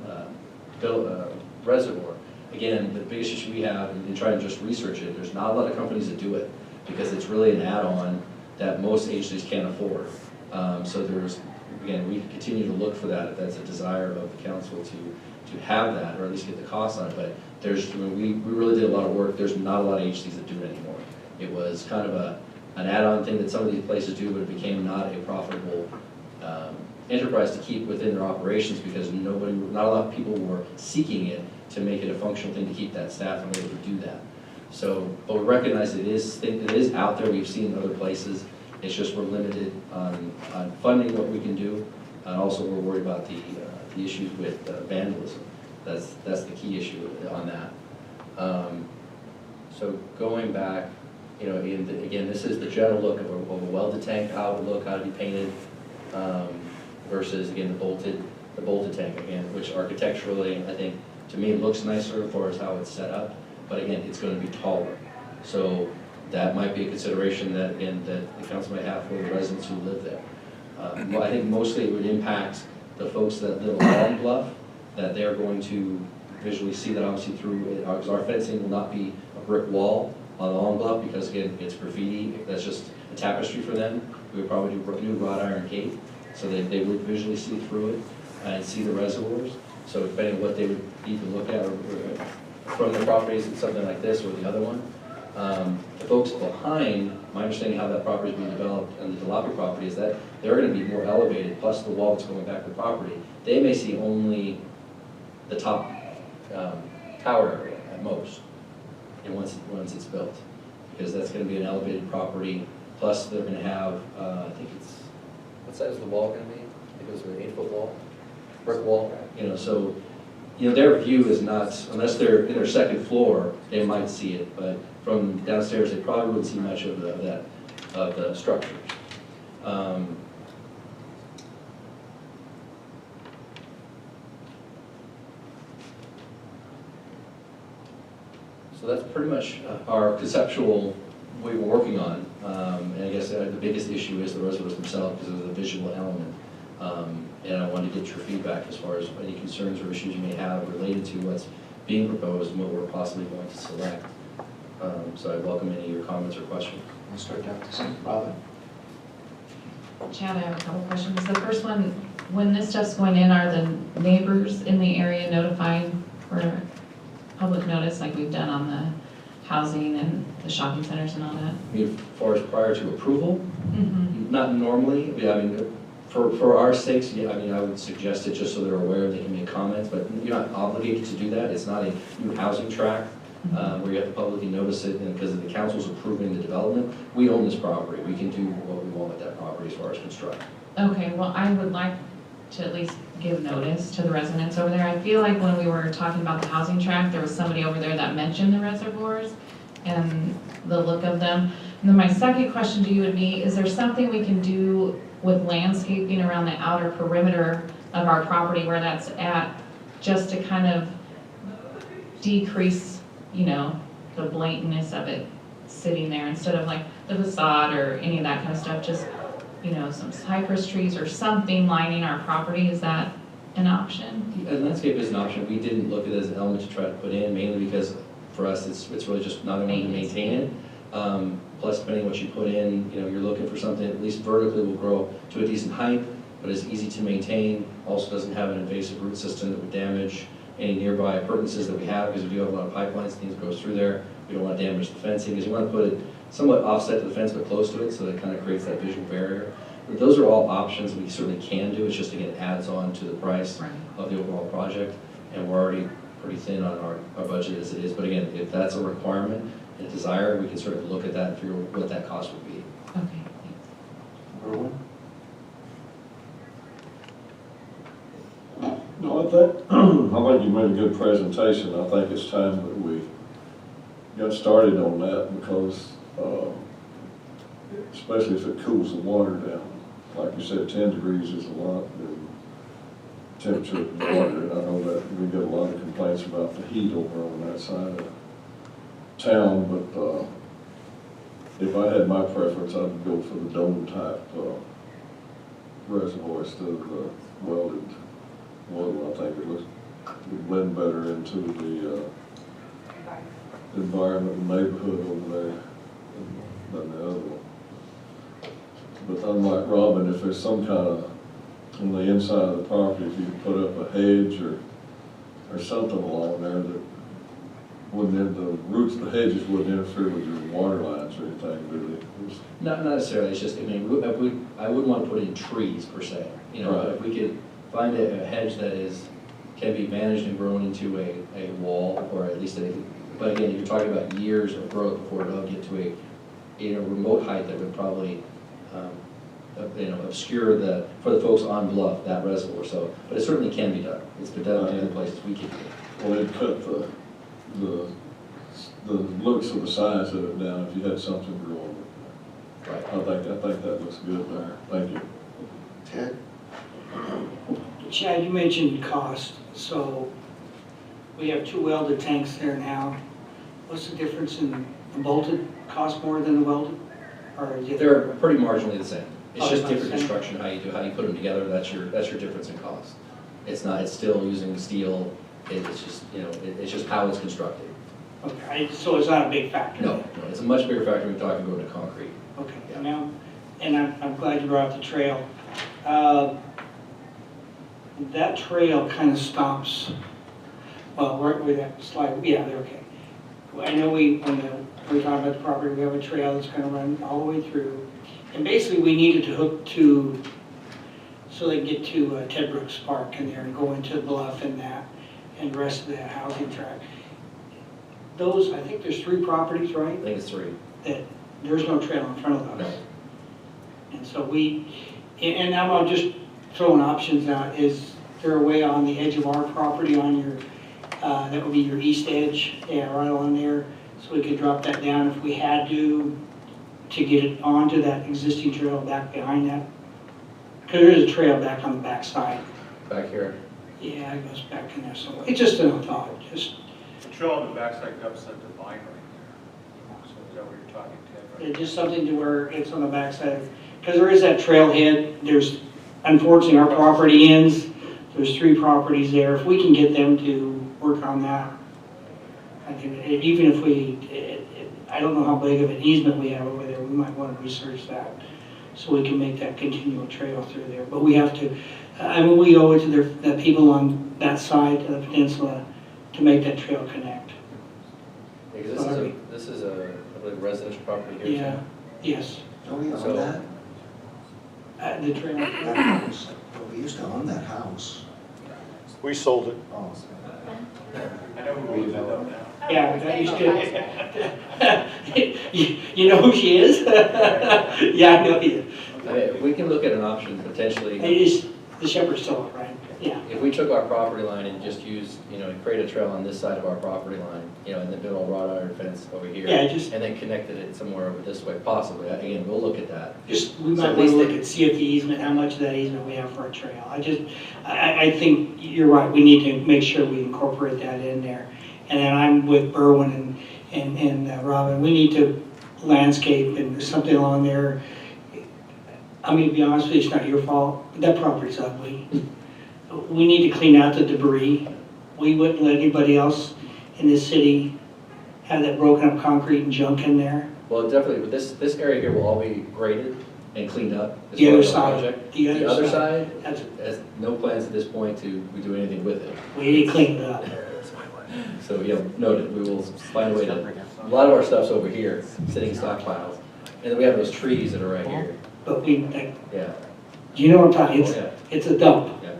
reservoir. Again, the biggest issue we have in trying to just research it, there's not a lot of companies that do it, because it's really an add-on that most agencies can't afford. So again, we continue to look for that if that's a desire of the council to have that, or at least get the cost on it. But we really did a lot of work. There's not a lot of agencies that do it anymore. It was kind of an add-on thing that some of these places do, but it became not a profitable enterprise to keep within their operations, because not a lot of people were seeking it to make it a functional thing to keep that staff and able to do that. So, but we recognize it is out there. We've seen in other places. It's just we're limited on funding what we can do, And also, we're worried about the issues with vandalism. That's the key issue on that. So going back, you know, again, this is the general look of a welded tank, how it would look, how to be painted, versus, again, the bolted tank, again, which architecturally, I think, to me, it looks nicer as far as how it's set up, but again, it's gonna be taller. So that might be a consideration that, again, that the council might have for the residents who live there. Well, I think mostly it would impact the folks that live along Bluff, that they're going to visually see that obviously through, because our fencing will not be a brick wall along Bluff, because again, it's graffiti, that's just a tapestry for them. We would probably do a new wrought iron gate, so they would visually see through it and see the reservoirs. So depending on what they would need to look at or from the properties, it's something like this or the other one. The folks behind, my understanding how that property is being developed and the Jalopy property is that they're gonna be more elevated, plus the wall that's going back to the property. They may see only the top tower area at most, and once it's built. Because that's gonna be an elevated property, plus they're gonna have, I think it's, what size is the wall gonna be? I think it was an 8-foot wall, brick wall, you know, so, you know, their view is not, unless they're in their second floor, they might see it, but from downstairs, they probably wouldn't see much of the structures. So that's pretty much our conceptual way we're working on. And I guess the biggest issue is the reservoirs themselves because of the visual element. And I wanted to get your feedback as far as any concerns or issues you may have related to what's being proposed and what we're possibly going to select. So I welcome any of your comments or questions. We'll start down to some, Robin. Chad, I have a couple questions. The first one, when this stuff's going in, are the neighbors in the area notified for public notice like we've done on the housing and the shopping centers and all that? I mean, as far as prior to approval, Mm-hmm. not normally. Yeah, I mean, for our sakes, yeah, I mean, I would suggest it just so they're aware, they can make comments, but you're not obligated to do that. It's not a new housing tract where you have to publicly notice it, and because the council's approving the development, we own this property. We can do what we want with that property as far as construct. Okay, well, I would like to at least give notice to the residents over there. I feel like when we were talking about the housing tract, there was somebody over there that mentioned the reservoirs and the look of them. And then my second question to you would be, is there something we can do with landscaping around the outer perimeter of our property where that's at, just to kind of decrease, you know, the blatantness of it sitting there instead of like the facade or any of that kind of stuff, just, you know, some cypress trees or something lining our property? Is that an option? And landscape is an option. We didn't look at it as an element to try to put in, mainly because for us, it's really just not only to maintain it. Plus, depending on what you put in, you know, you're looking for something at least vertically will grow to a decent height, but is easy to maintain. Also doesn't have an invasive root system that would damage any nearby appurtenances that we have, because we do have a lot of pipelines, things goes through there. We don't want to damage the fencing, because you want to put it somewhat offset to the fence, but close to it, so that it kind of creates that visual barrier. But those are all options we certainly can do. It's just, again, adds on to the price of the overall project, and we're already pretty thin on our budget as it is. But again, if that's a requirement and a desire, we can sort of look at that and figure what that cost would be. Okay, thanks. Erwin? No, I think you made a good presentation. I think it's time that we got started on that because, especially if it cools the water down. Like you said, 10 degrees is a lot in temperature of the water. And I know that we get a lot of complaints about the heat over on that side of town, but if I had my preference, I'd go for the dome type reservoir instead of the welded one. I think it would blend better into the environment and neighborhood over there than the other one. But unlike Robin, if there's some kind of, on the inside of the property, if you could put up a hedge or something along there that wouldn't, the roots of the hedges wouldn't interfere with your water lines or anything, really. Not necessarily. It's just, I mean, I wouldn't want to put in trees per se. You know, Right. if we could find a hedge that can be managed and grown into a wall, or at least but again, you're talking about years of growth before it'll get to a remote height that would probably obscure for the folks on Bluff, that reservoir, so, but it certainly can be done. It's been done in other places, we can do it. Well, it'd cut the looks of the size of it down if you had something growing. Right. I think that looks good there. Thank you. Ted? Chad, you mentioned cost, so we have 2 welded tanks there now. What's the difference in the bolted cost more than the welded? Or is it- They're pretty marginally the same. It's Oh, just it's different the same? construction, how you put them together, that's your difference in cost. It's still using steel, it's just, it's just how it's constructed. Okay, so it's not a big factor? No, it's a much bigger factor when you're talking going to concrete. Okay, now, and I'm glad you brought up the trail. That trail kind of stops, well, where that slide, yeah, they're okay. I know when we're talking about the property, we have a trail that's gonna run all the way through. And basically, we needed to hook to, so they can get to Ted Brooks Park in there and go into the bluff and that, and the rest of that housing tract. Those, I think there's 3 properties, right? I think it's 3. That there's no trail in front of No. us. And so and now I'm just throwing options out. Is there a way on the edge of our property on your, that would be your east edge, yeah, right on there, so we could drop that down if we had to get it onto that existing trail back behind that? Because there is a trail back on the back side. Back here. Yeah, it goes back in there somewhere. It's just a thought, just, The trail on the backside comes up the line right there. So is that what you're talking, Ted? Right? just something to where it's on the backside. Because there is that trailhead, there's, unfortunately, our property ends, there's 3 properties there. If we can get them to work on that, I think, even if I don't know how big of an easement we have over there, we might want to research that, so we can make that continual trail through there. But we have to, we owe it to the people on that side of the peninsula to make that trail connect. Because this is a I believe, residential property here. Yeah, yes, Don't we So- own that? the trail. That house? Well, we used to own that house. We sold it. Oh, I know who owns it though now. Yeah, that used to, you know who she is? Yeah, I know you. I mean, we can look at an option potentially. It is the shepherd's soul, right? Yeah. If we took our property line and just used, create a trail on this side of our property line, and then build a wrought iron fence over here. Yeah, just- And then connected it somewhere over this way, possibly. Again, we'll look at that. Just, we So might at want least to look they- at, see if the easement, how much of that easement we have for a trail. I think you're right, we need to make sure we incorporate that in there. And then I'm with Berwin and Robin, we need to landscape and something along there. I mean, to be honest with you, it's not your fault, that property's ugly. We need to clean out the debris. We wouldn't let anybody else in this city have that broken up concrete and junk in there. Well, definitely, but this area here will all be graded and cleaned up as The part other of the side, project. the other side That's, has no plans at this point to do anything with it. we need to clean it up. So, noted, we will find a way to, a lot of our stuff's over here, sitting in stockpiles. And then we have those trees that are right here. But Yeah, do you know what I'm talking, Oh, yeah. it's a dump. yeah.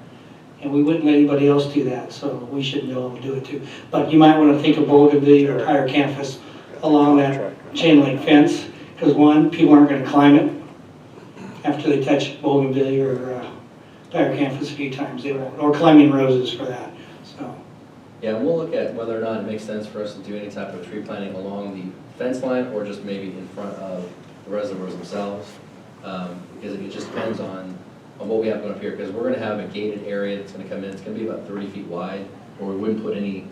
And we wouldn't let anybody else do that, so we should be able to do it too. But you might want to think of Bougainvillea or Tire Campus along that chain link fence, because one, people aren't going to climb it after they touch Bougainvillea or Tire Campus a few times, they won't, or climbing roses for that, so. Yeah, and we'll look at whether or not it makes sense for us to do any type of tree planting along the fence line or just maybe in front of the reservoirs themselves. Because it just depends on what we have going up here, because we're going to have a gated area that's going to come in, it's going to be about 30 feet wide, where we wouldn't put any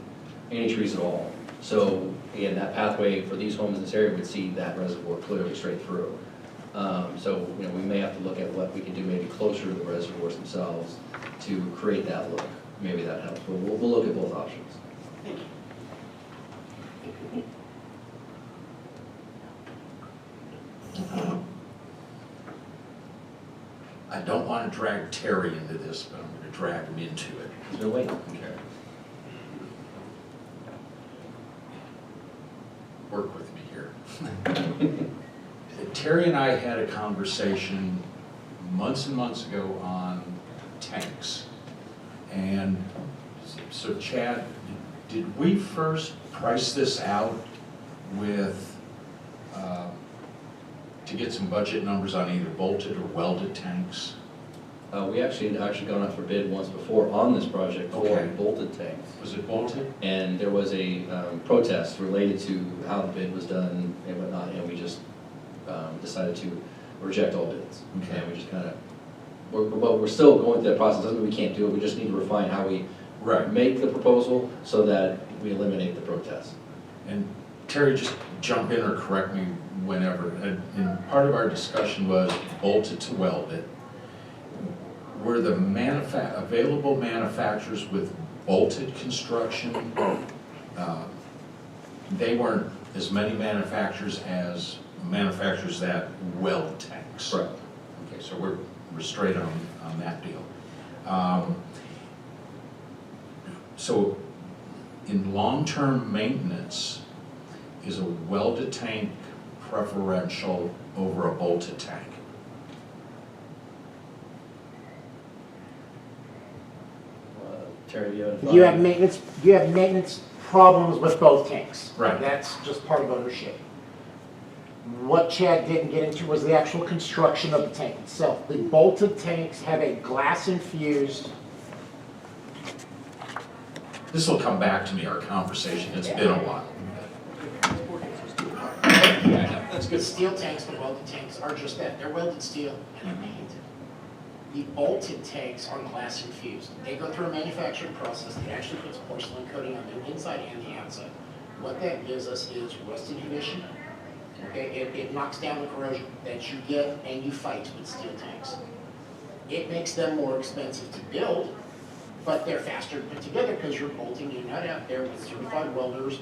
trees at all. So again, that pathway for these homes in this area would see that reservoir clearly straight through. So we may have to look at what we can do maybe closer to the reservoirs themselves to create that look. Maybe that helps, but we'll look at both options. I don't want to drag Terry into this, but I'm going to drag him into it. He's been waiting. Okay. Work with me here. Terry and I had a conversation months and months ago on tanks. And so Chad, did we first price this out with to get some budget numbers on either bolted or welded tanks? We actually gone out for bid once before on this project for Okay. bolted tanks. Was it bolted? And there was a protest related to how the bid was done and whatnot, and we just decided to reject all bids. Okay. And we just kind of, we're still going through that process, doesn't mean we can't do it, we just need to refine how we Right. make the proposal so that we eliminate the protest. And Terry, just jump in or correct me whenever. And part of our discussion was bolted to welded. Were the available manufacturers with bolted construction, they weren't as many manufacturers as manufacturers that weld tanks? Correct. Okay, so we're straight on that deal. So in long-term maintenance, is a welded tank preferential over a bolted tank? Terry, do you have any thoughts? You have maintenance problems with both tanks. Right. That's just part of ownership. What Chad didn't get into was the actual construction of the tank itself. The bolted tanks have a glass infused. This will come back to me, our conversation, it's been a while. That's good. Steel tanks, the welded tanks are just that. They're welded steel and they're painted. The bolted tanks are glass infused. They go through a manufacturing process that actually puts porcelain coating on the inside and the outside. What that gives us is rust inhibition. Okay, it knocks down the corrosion that you get and you fight with steel tanks. It makes them more expensive to build, but they're faster to put together because you're bolting your nut out there with certified welders,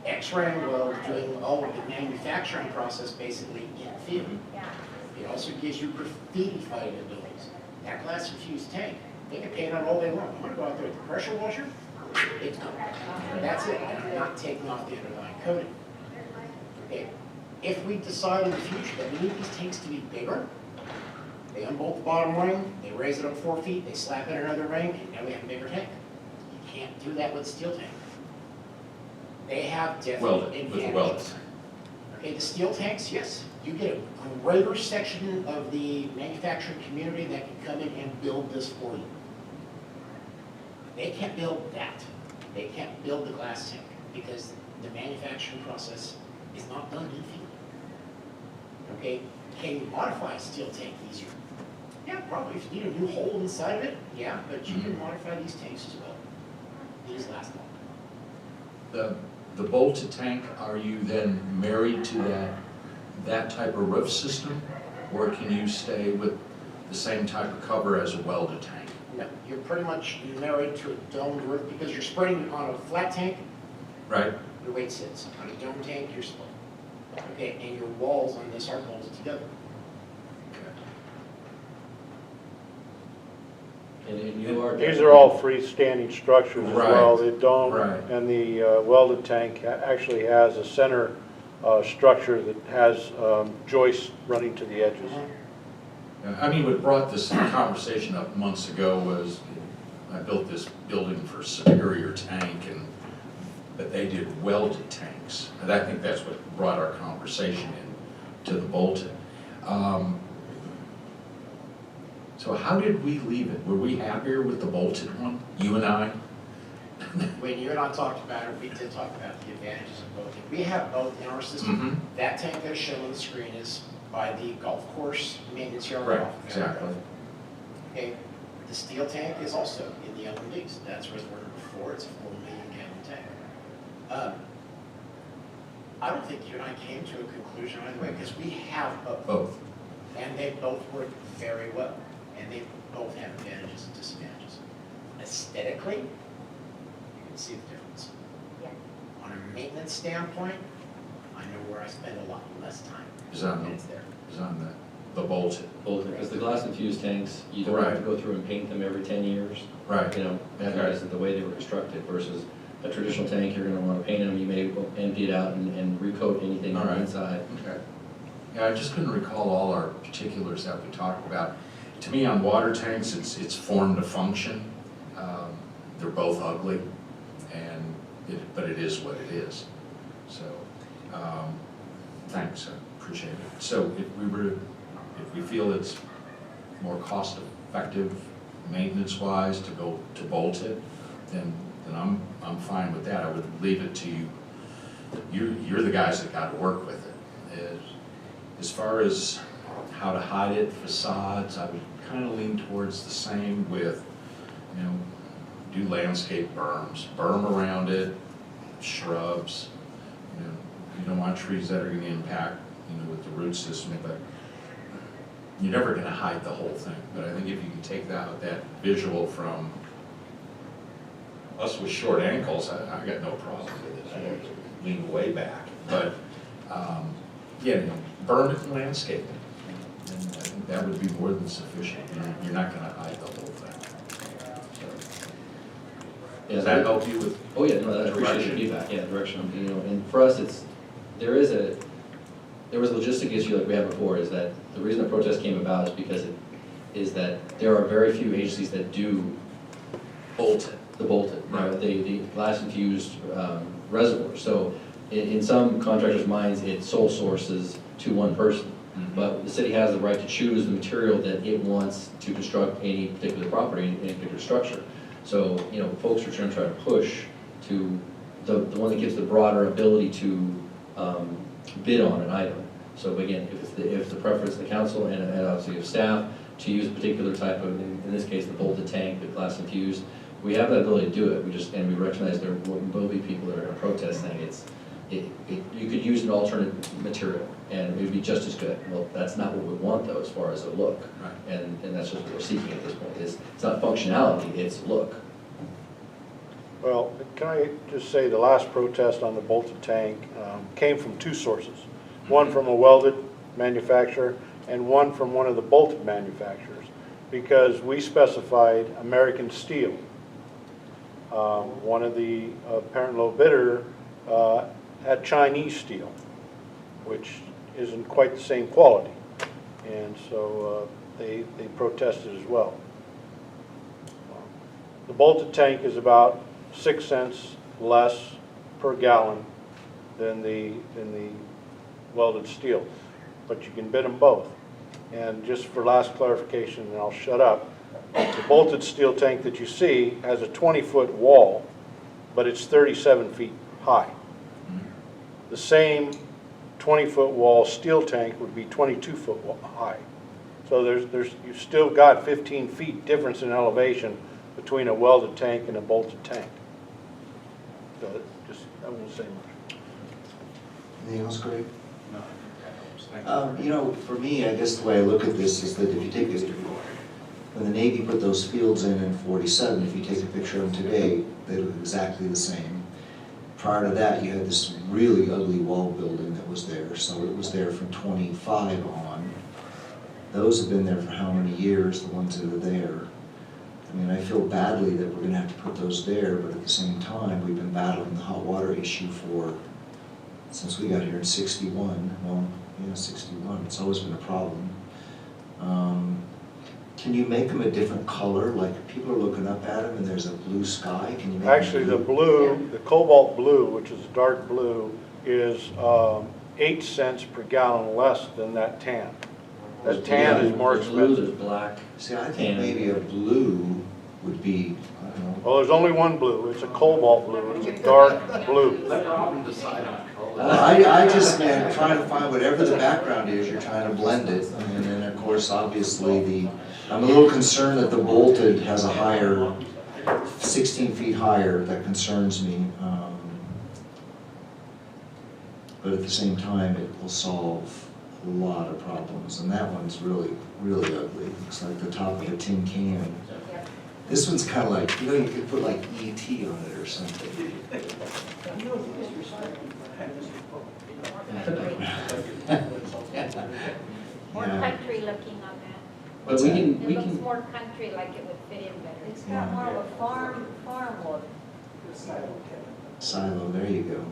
X-ray weld, doing all of the manufacturing process basically in field. It also gives you graffiti fighting abilities. That glass infused tank, they can paint on all day long. I'm gonna go out there with the pressure washer, it's done. That's it, and I'm not taking off the underlying coating. Okay. If we decide in the future that we need these tanks to be bigger, they unbolt the bottom ring, they raise it up 4 feet, they slap in another ring, and now we have a bigger tank. You can't do that with a steel tank. They have different Welded, with a welded advantages. tank. Okay, the steel tanks, yes, you get a greater section of the manufacturing community that can come in and build this for you. They can't build that. They can't build the glass tank because the manufacturing process is not done in field. Okay, can you modify a steel tank easier? Yeah, probably. If you need a new hole inside of it, yeah, but you can modify these tanks as well. These last long. The bolted tank, are you then married to that type of roof system? Or can you stay with the same type of cover as a welded tank? No, you're pretty much married to a domed roof because you're spreading on a flat tank, Right? your weight sits. On a dome tank, you're split. Okay, and your walls on this are bolted together. And you are. These are all freestanding structures as well. Right. The dome Right. and the welded tank actually has a center structure that has joists running to the edges. I mean, what brought this conversation up months ago was I built this building for Superior Tank, but they did welded tanks. And I think that's what brought our conversation in to the bolted. So how did we leave it? Were we happier with the bolted one, you and I? When you and I talked about it, we did talk about the advantages of both. We have both in our system. Mhm. That tank that's shown on the screen is by the golf course maintenance yard. Right, off of exactly. Okay, the steel tank is also in the LMDs. That's reservoir number 4. It's a 4 million gallon tank. I don't think you and I came to a conclusion either way because we have both. Both. And they both work very well. And they both have advantages and disadvantages. Aesthetically, you can see the difference. Yeah. On a maintenance standpoint, I know where I spend a lot less time. Is on And it's there. the bolted. Bolted, because the glass infused tanks, you don't have to Right. go through and paint them every 10 years. Right. You know, that is the way they were constructed versus a traditional tank, you're gonna wanna paint them, you may empty it out and recoat anything on All the right. inside. Okay. Yeah, I just couldn't recall all our particulars that we talked about. To me, on water tanks, it's form to function. They're both ugly, but it is what it is. So, thanks, sir. Appreciate it. So if we feel it's more cost effective maintenance-wise to go to bolt it, then I'm fine with that. I would leave it to you. You're the guys that gotta work with it. As far as how to hide it, facades, I would kind of lean towards the same with, you know, do landscape berms, berm around it, shrubs. You know, you don't want trees that are gonna impact, you know, with the root system, but you're never gonna hide the whole thing. But I think if you can take that visual from us with short ankles, I got no problem with it. I lean way back. But, yeah, you know, berm it and landscape it. And I think that would be more than sufficient. You're not gonna hide the whole thing. Does that help you with? Oh, yeah, no, I appreciate your feedback, yeah, direction, you know, and for us, there was a logistic issue like we had before, is that the reason the protest came about is because that there are very few agencies that do bolted, the glass infused reservoirs. So in some contractors' minds, it sole sources to one person. Mm-hmm. But the city has the right to choose the material that it wants to construct any particular property, any particular structure. So, you know, folks are trying to push to the one that gives the broader ability to bid on an item. So again, if the preference of the council and obviously of staff to use a particular type of, in this case, the bolted tank, the glass infused, we have that ability to do it. We recognize there will be people that are going to protest saying you could use an alternate material and it would be just as good. Well, that's not what we want though, as far as a look. Right. And that's just what we're seeking at this point. It's not functionality, it's look. Well, can I just say the last protest on the bolted tank came from two sources. One from a welded manufacturer and one from one of the bolted manufacturers, because we specified American steel. One of the apparent low bidder had Chinese steel, which isn't quite the same quality. And so they protested as well. The bolted tank is about 6 cents less per gallon than the welded steel, but you can bid them both. And just for last clarification, and I'll shut up, the bolted steel tank that you see has a 20-foot wall, but it's 37 feet high. The same 20-foot wall steel tank would be 22-foot high. So you've still got 15 feet difference in elevation between a welded tank and a bolted tank. So I won't say much. Anything else, Greg? You know, for me, I guess the way I look at this is that if you take it, when the Navy put those fields in 47, if you take a picture of them today, they look exactly the same. Prior to that, you had this really ugly wall building that was there, so it was there from 25 on. Those have been there for how many years, the ones that are there? I mean, I feel badly that we're going to have to put those there, but at the same time, we've been battling the hot water issue since we got here in 61. Well, yeah, 61. It's always been a problem. Can you make them a different color? Like, people are looking up at them and there's a blue sky. Can you make Actually, the blue, the cobalt blue, which is dark blue, is 8 cents per gallon less than that tan. That tan is more There's blue, expensive. there's black. See, I think maybe a blue would be, I don't know. Well, there's only one blue. It's a cobalt blue. It's a dark blue. I just, man, trying to find whatever the background is, you're trying to blend it. And then, of course, obviously, I'm a little concerned that the bolted has a higher, 16 feet higher. That concerns me. But at the same time, it will solve a lot of problems. And that one's really, really ugly. Looks like the top of a tin can. This one's kind of like, you know, you could put like E.T. on it or something. More country looking on that. But we It can, looks more country, like it would fit in better. It's got more of a farm look. Silo, there you go.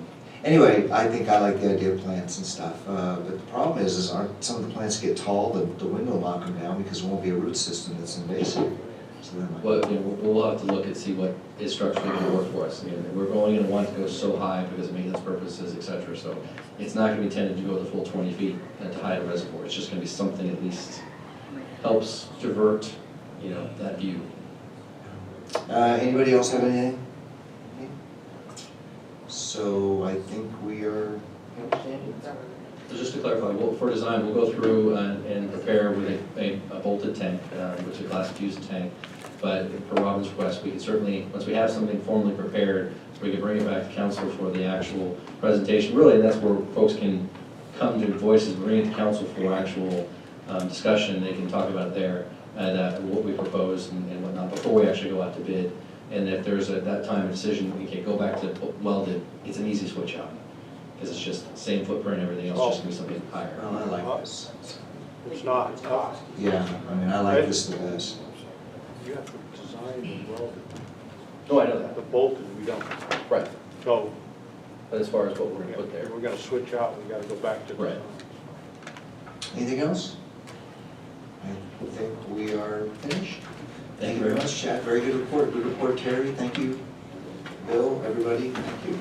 Anyway, I think I like the idea of plants and stuff, but the problem is aren't some of the plants get tall, the wind will knock them down because there won't be a root system that's invasive. So that might- Well, we'll have to look and see what is structurally going to work for us. We're going in and want to go so high because of maintenance purposes, et cetera. So it's not going to be intended to go the full 20 feet to hide a reservoir. It's just going to be something at least helps divert, that view. Anybody else have anything? So I think we are, So just to clarify, for design, we'll go through and prepare with a bolted tank, which is a glass fused tank. But per Robin's request, we can certainly, once we have something formally prepared, we can bring it back to council for the actual presentation. Really, that's where folks can come to voices, bring it to council for actual discussion. They can talk about it there, what we propose and whatnot, before we actually go out to bid. And if there's at that time a decision, we can go back to welded, it's an easy switch out. Because it's just same footprint, everything else, just gonna be something higher. well, I like this. It's not. Yeah, I mean, I like this the best. You have to design and weld it. Oh, I know that. The bolted, we don't. Right. So But as far as what we're gonna put there. we're gonna switch out, we gotta go back to Right. design. Anything else? I think we are finished. Thank you very much, Chad. Very good report. Good report, Terry. Thank you. Bill, everybody, thank you.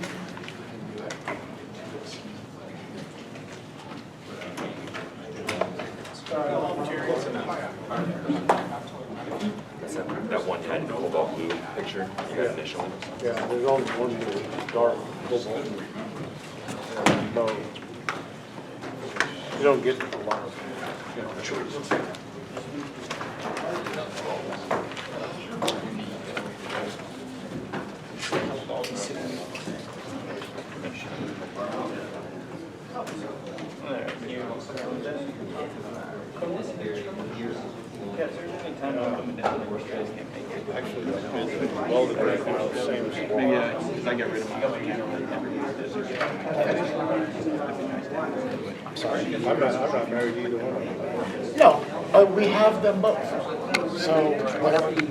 That one had cobalt blue picture you got initially. Yeah, there's only one that's dark cobalt. So you don't get a lot of, choice. Actually, the bids that you welded right now are the same as the wall. Maybe, because I got rid of my. I'm sorry? I'm not married to either one of them. No, but we have them both. So whatever you